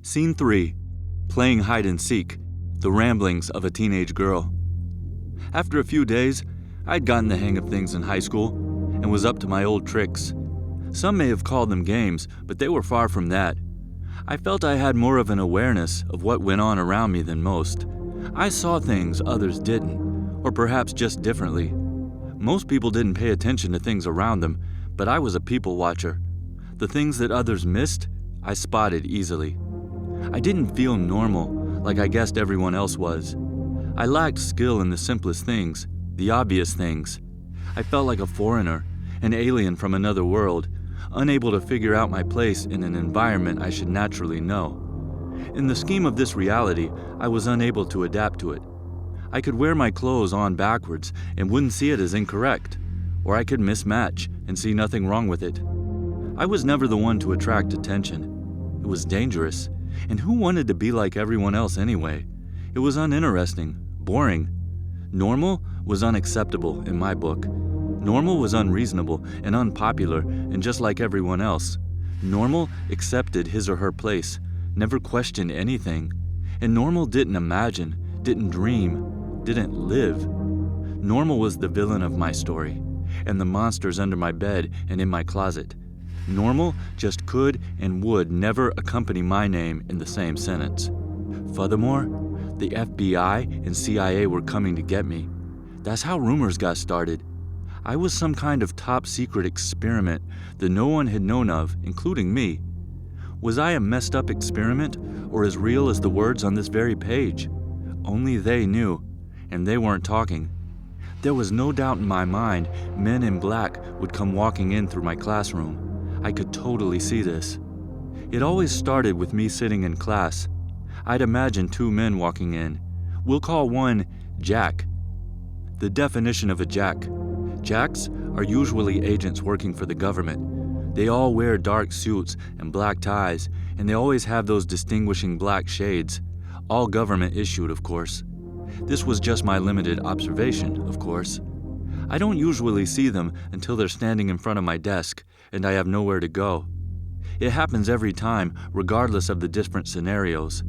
Scene 3. Playing hide and seek. The ramblings of a teenage girl. After a few days, I'd gotten the hang of things in high school and was up to my old tricks. Some may have called them games, but they were far from that. I felt I had more of an awareness of what went on around me than most. I saw things others didn't, or perhaps just differently. Most people didn't pay attention to things around them, but I was a people watcher. The things that others missed, I spotted easily. I didn't feel normal, like I guessed everyone else was. I lacked skill in the simplest things, the obvious things. I felt like a foreigner, an alien from another world, unable to figure out my place in an environment I should naturally know. In the scheme of this reality, I was unable to adapt to it. I could wear my clothes on backwards and wouldn't see it as incorrect, or I could mismatch and see nothing wrong with it. I was never the one to attract attention. It was dangerous, and who wanted to be like everyone else anyway? It was uninteresting, boring. Normal was unacceptable in my book. Normal was unreasonable and unpopular and just like everyone else. Normal accepted his or her place, never questioned anything. And normal didn't imagine, didn't dream, didn't live. Normal was the villain of my story, and the monsters under my bed and in my closet. Normal just could and would never accompany my name in the same sentence. Furthermore, the FBI and CIA were coming to get me. That's how rumors got started. I was some kind of top-secret experiment that no one had known of, including me. Was I a messed up experiment, or as real as the words on this very page? Only they knew, and they weren't talking. There was no doubt in my mind men in black would come walking in through my classroom. I could totally see this. It always started with me sitting in class. I'd imagine two men walking in. We'll call one Jack. The definition of a Jack. Jacks are usually agents working for the government. They all wear dark suits and black ties, and they always have those distinguishing black shades. All government issued, of course. This was just my limited observation, of course. I don't usually see them until they're standing in front of my desk, and I have nowhere to go. It happens every time, regardless of the different scenarios.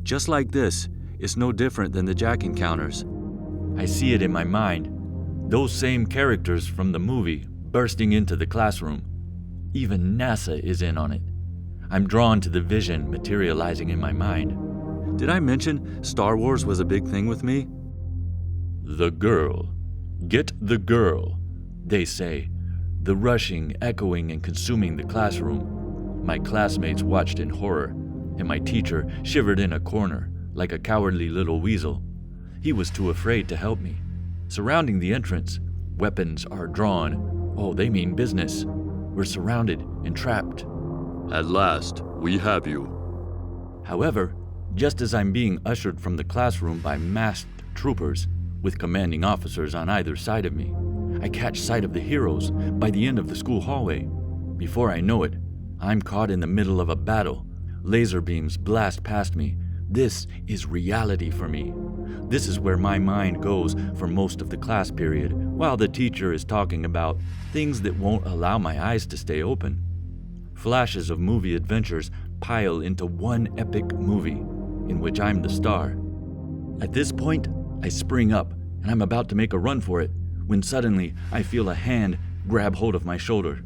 Just like this, it's no different than the Jack encounters. I see it in my mind. Those same characters from the movie bursting into the classroom. Even NASA is in on it. I'm drawn to the vision materializing in my mind. Did I mention Star Wars was a big thing with me? The girl. Get the girl, they say. The rushing, echoing, and consuming the classroom. My classmates watched in horror, and my teacher shivered in a corner like a cowardly little weasel. He was too afraid to help me. Surrounding the entrance, weapons are drawn. Oh, they mean business. We're surrounded and trapped. At last, we have you. However, just as I'm being ushered from the classroom by masked troopers, with commanding officers on either side of me, I catch sight of the heroes by the end of the school hallway. Before I know it, I'm caught in the middle of a battle. Laser beams blast past me. This is reality for me. This is where my mind goes for most of the class period, while the teacher is talking about things that won't allow my eyes to stay open. Flashes of movie adventures pile into one epic movie, in which I'm the star. At this point, I spring up, and I'm about to make a run for it, when suddenly I feel a hand grab hold of my shoulder.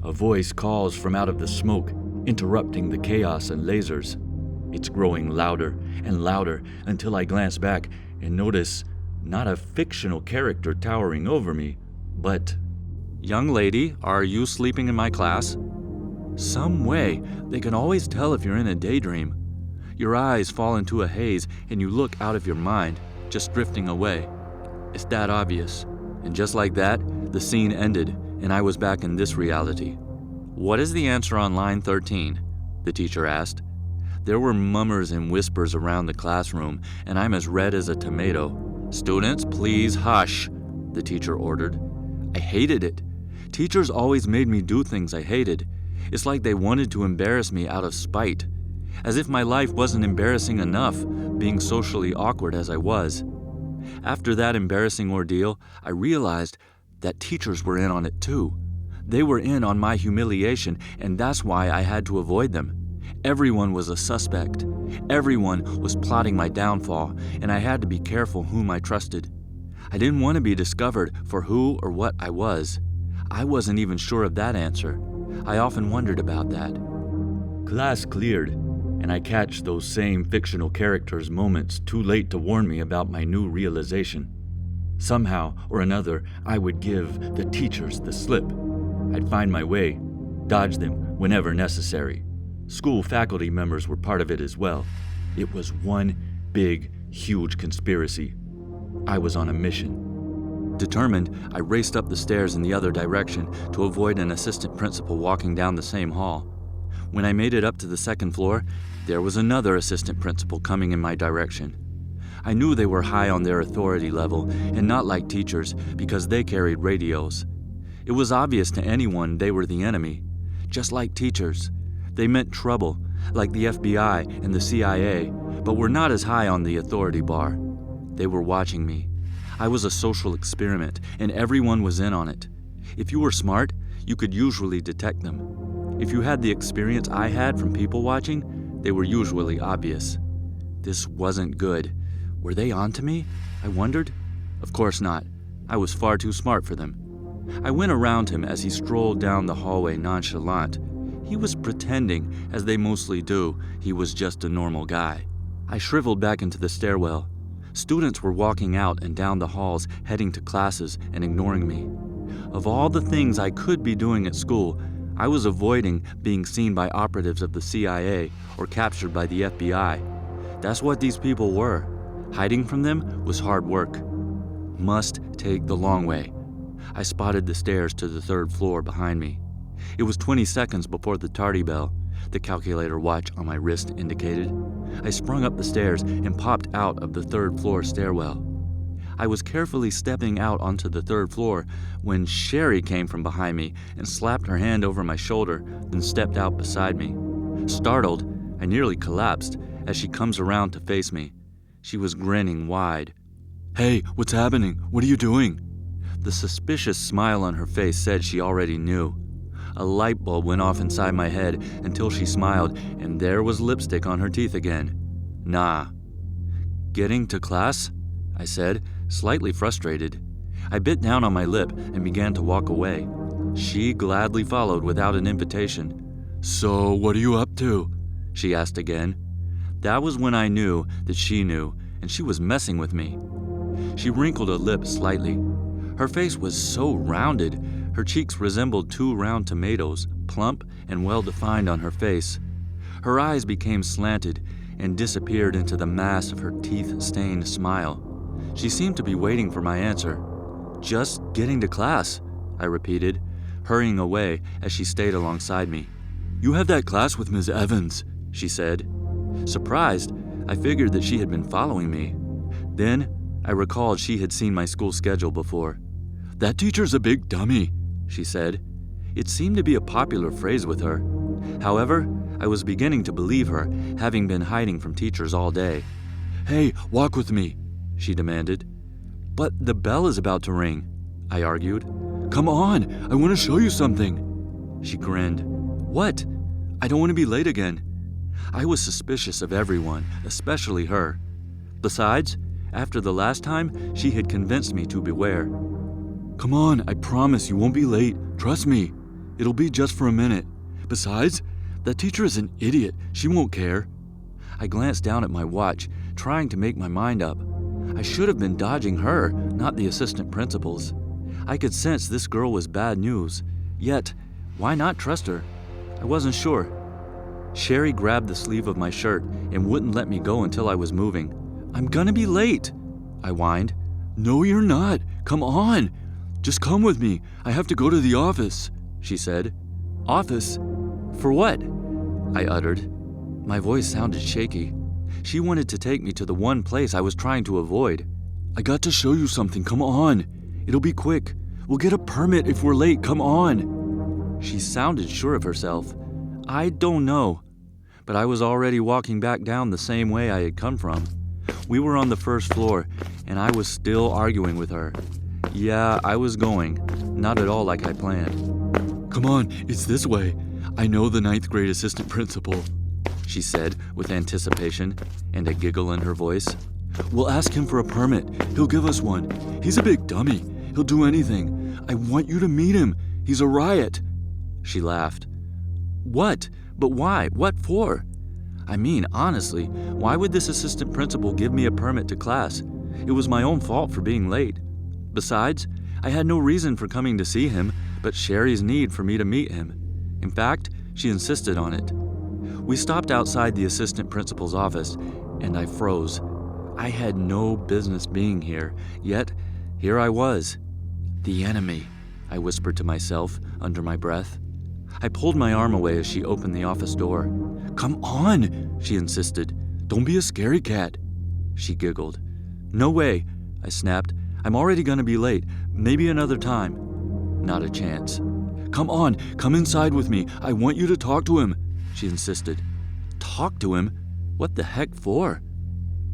A voice calls from out of the smoke, interrupting the chaos and lasers. It's growing louder and louder until I glance back and notice not a fictional character towering over me, but... Young lady, are you sleeping in my class? Some way, they can always tell if you're in a daydream. Your eyes fall into a haze and you look out of your mind, just drifting away. It's that obvious. And just like that, the scene ended and I was back in this reality. What is the answer on line 13? The teacher asked. There were murmurs and whispers around the classroom, and I'm as red as a tomato. Students, please hush, the teacher ordered. I hated it. Teachers always made me do things I hated. It's like they wanted to embarrass me out of spite. As if my life wasn't embarrassing enough, being socially awkward as I was. After that embarrassing ordeal, I realized that teachers were in on it too. They were in on my humiliation, and that's why I had to avoid them. Everyone was a suspect. Everyone was plotting my downfall, and I had to be careful whom I trusted. I didn't want to be discovered for who or what I was. I wasn't even sure of that answer. I often wondered about that. Class cleared, and I catch those same fictional characters' moments too late to warn me about my new realization. Somehow or another, I would give the teachers the slip. I'd find my way, dodge them whenever necessary. School faculty members were part of it as well. It was one big, huge conspiracy. I was on a mission. Determined, I raced up the stairs in the other direction to avoid an assistant principal walking down the same hall. When I made it up to the second floor, there was another assistant principal coming in my direction. I knew they were high on their authority level and not like teachers because they carried radios. It was obvious to anyone they were the enemy. Just like teachers, they meant trouble, like the FBI and the CIA, but were not as high on the authority bar. They were watching me. I was a social experiment, and everyone was in on it. If you were smart, you could usually detect them. If you had the experience I had from people watching, they were usually obvious. This wasn't good. Were they onto me? I wondered. Of course not. I was far too smart for them. I went around him as he strolled down the hallway nonchalant. He was pretending, as they mostly do, he was just a normal guy. I shriveled back into the stairwell. Students were walking out and down the halls, heading to classes and ignoring me. Of all the things I could be doing at school, I was avoiding being seen by operatives of the CIA or captured by the FBI. That's what these people were. Hiding from them was hard work. Must take the long way. I spotted the stairs to the third floor behind me. It was 20 seconds before the tardy bell, the calculator watch on my wrist indicated. I sprung up the stairs and popped out of the third floor stairwell. I was carefully stepping out onto the third floor when Sherry came from behind me and slapped her hand over my shoulder, then stepped out beside me. Startled, I nearly collapsed as she comes around to face me. She was grinning wide. "Hey, what's happening? What are you doing?" The suspicious smile on her face said she already knew. A light bulb went off inside my head until she smiled, and there was lipstick on her teeth again. "Nah." "Getting to class?" I said, slightly frustrated. I bit down on my lip and began to walk away. She gladly followed without an invitation. "So, what are you up to?" she asked again. That was when I knew that she knew, and she was messing with me. She wrinkled a lip slightly. Her face was so rounded, her cheeks resembled two round tomatoes, plump and well-defined on her face. Her eyes became slanted and disappeared into the mass of her teeth-stained smile. She seemed to be waiting for my answer. "Just getting to class," I repeated, hurrying away as she stayed alongside me. "You have that class with Ms. Evans," she said. Surprised, I figured that she had been following me. Then, I recalled she had seen my school schedule before. "That teacher's a big dummy," she said. It seemed to be a popular phrase with her. However, I was beginning to believe her, having been hiding from teachers all day. "Hey, walk with me," she demanded. "But the bell is about to ring," I argued. "Come on, I want to show you something." She grinned. "What? I don't want to be late again." I was suspicious of everyone, especially her. Besides, after the last time, she had convinced me to beware. "Come on, I promise you won't be late. Trust me. It'll be just for a minute. Besides, that teacher is an idiot. She won't care." I glanced down at my watch, trying to make my mind up. I should have been dodging her, not the assistant principals. I could sense this girl was bad news. Yet, why not trust her? I wasn't sure. Sherry grabbed the sleeve of my shirt and wouldn't let me go until I was moving. "I'm gonna be late," I whined. "No, you're not. Come on. Just come with me. I have to go to the office," she said. "Office? For what?" I uttered. My voice sounded shaky. She wanted to take me to the one place I was trying to avoid. "I got to show you something. Come on. It'll be quick. We'll get a permit if we're late. Come on." She sounded sure of herself. I don't know. But I was already walking back down the same way I had come from. We were on the first floor, and I was still arguing with her. Yeah, I was going. Not at all like I planned. "Come on, it's this way. I know the 9th grade assistant principal." she said with anticipation and a giggle in her voice. "We'll ask him for a permit. He'll give us one. He's a big dummy. He'll do anything. I want you to meet him. He's a riot." She laughed. "What? But why? What for? I mean, honestly, why would this assistant principal give me a permit to class? It was my own fault for being late. Besides, I had no reason for coming to see him but Sherry's need for me to meet him. In fact, she insisted on it. We stopped outside the assistant principal's office, and I froze. I had no business being here, yet here I was. "The enemy," I whispered to myself under my breath. I pulled my arm away as she opened the office door. "Come on," she insisted. "Don't be a scaredy cat." She giggled. "No way," I snapped. "I'm already gonna be late. Maybe another time." Not a chance. "Come on, come inside with me. I want you to talk to him," she insisted. "Talk to him? What the heck for?"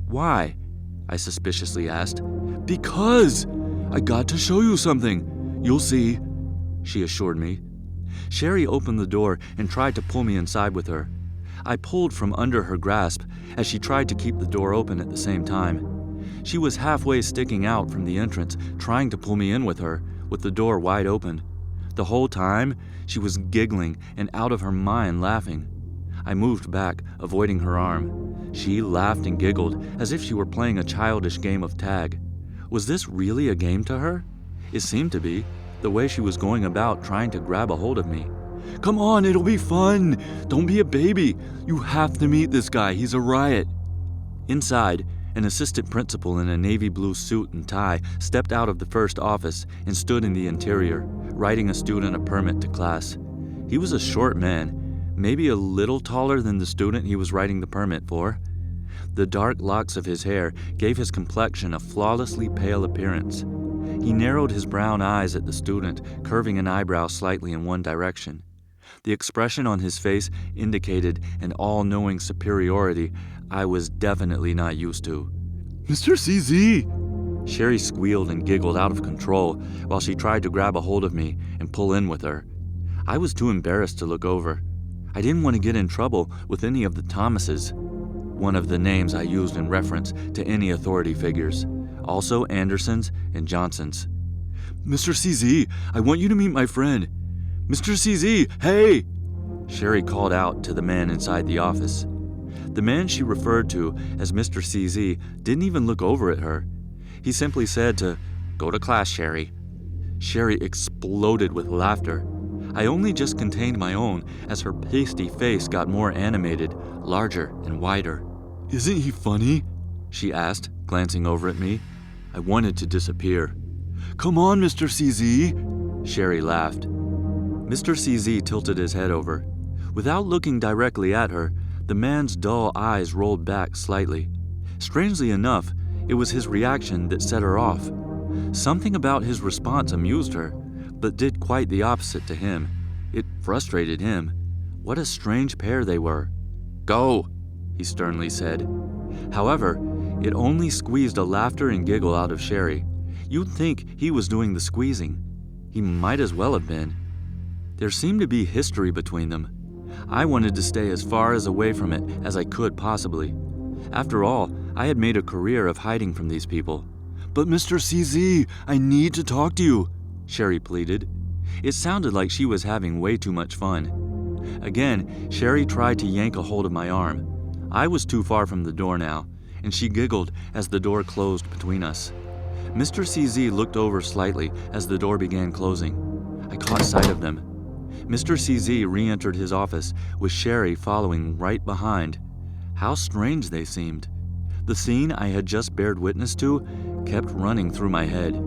"Why?" I suspiciously asked. "Because! I got to show you something. You'll see," she assured me. Sherry opened the door and tried to pull me inside with her. I pulled from under her grasp as she tried to keep the door open at the same time. She was halfway sticking out from the entrance, trying to pull me in with her, with the door wide open. The whole time, she was giggling and out of her mind laughing. I moved back, avoiding her arm. She laughed and giggled as if she were playing a childish game of tag. Was this really a game to her? It seemed to be, the way she was going about trying to grab a hold of me. "Come on, it'll be fun. Don't be a baby. You have to meet this guy. He's a riot." Inside, an assistant principal in a navy blue suit and tie stepped out of the first office and stood in the interior, writing a student a permit to class. He was a short man, maybe a little taller than the student he was writing the permit for. The dark locks of his hair gave his complexion a flawlessly pale appearance. He narrowed his brown eyes at the student, curving an eyebrow slightly in one direction. The expression on his face indicated an all-knowing superiority I was definitely not used to. "Mr. CZ!" Sherry squealed and giggled out of control while she tried to grab a hold of me and pull in with her. I was too embarrassed to look over. I didn't want to get in trouble with any of the Thomases, one of the names I used in reference to any authority figures, also Andersons and Johnsons. "Mr. CZ, I want you to meet my friend. Mr. CZ, hey!" Sherry called out to the man inside the office. The man she referred to as Mr. CZ didn't even look over at her. He simply said to "Go to class, Sherry." Sherry exploded with laughter. I only just contained my own as her pasty face got more animated, larger and wider. "Isn't he funny?" she asked, glancing over at me. I wanted to disappear. "Come on, Mr. CZ." Sherry laughed. Mr. CZ tilted his head over. Without looking directly at her, the man's dull eyes rolled back slightly. Strangely enough, it was his reaction that set her off. Something about his response amused her, but did quite the opposite to him. It frustrated him. What a strange pair they were. "Go," he sternly said. However, it only squeezed a laughter and giggle out of Sherry. You'd think he was doing the squeezing. He might as well have been. There seemed to be history between them. I wanted to stay as far away from it as I could possibly. After all, I had made a career of hiding from these people. "But Mr. CZ, I need to talk to you," Sherry pleaded. It sounded like she was having way too much fun. Again, Sherry tried to yank a hold of my arm. I was too far from the door now, and she giggled as the door closed between us. Mr. CZ looked over slightly as the door began closing. I caught sight of them. Mr. CZ re-entered his office with Sherry following right behind. How strange they seemed. The scene I had just bared witness to kept running through my head.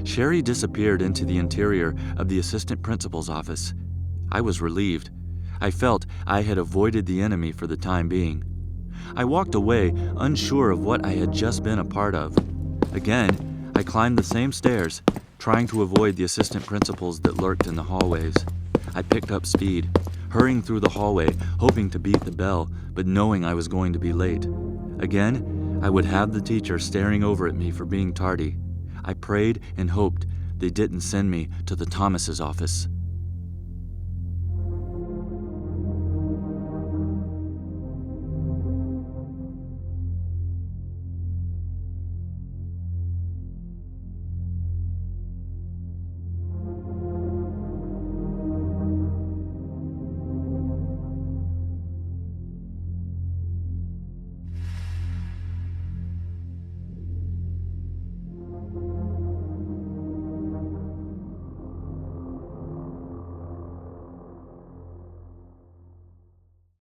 Sherry disappeared into the interior of the assistant principal's office. I was relieved. I felt I had avoided the enemy for the time being. I walked away, unsure of what I had just been a part of. Again, I climbed the same stairs, trying to avoid the assistant principals that lurked in the hallways. I picked up speed, hurrying through the hallway, hoping to beat the bell, but knowing I was going to be late. Again, I would have the teacher staring over at me for being tardy. I prayed and hoped they didn't send me to the Thomas's office.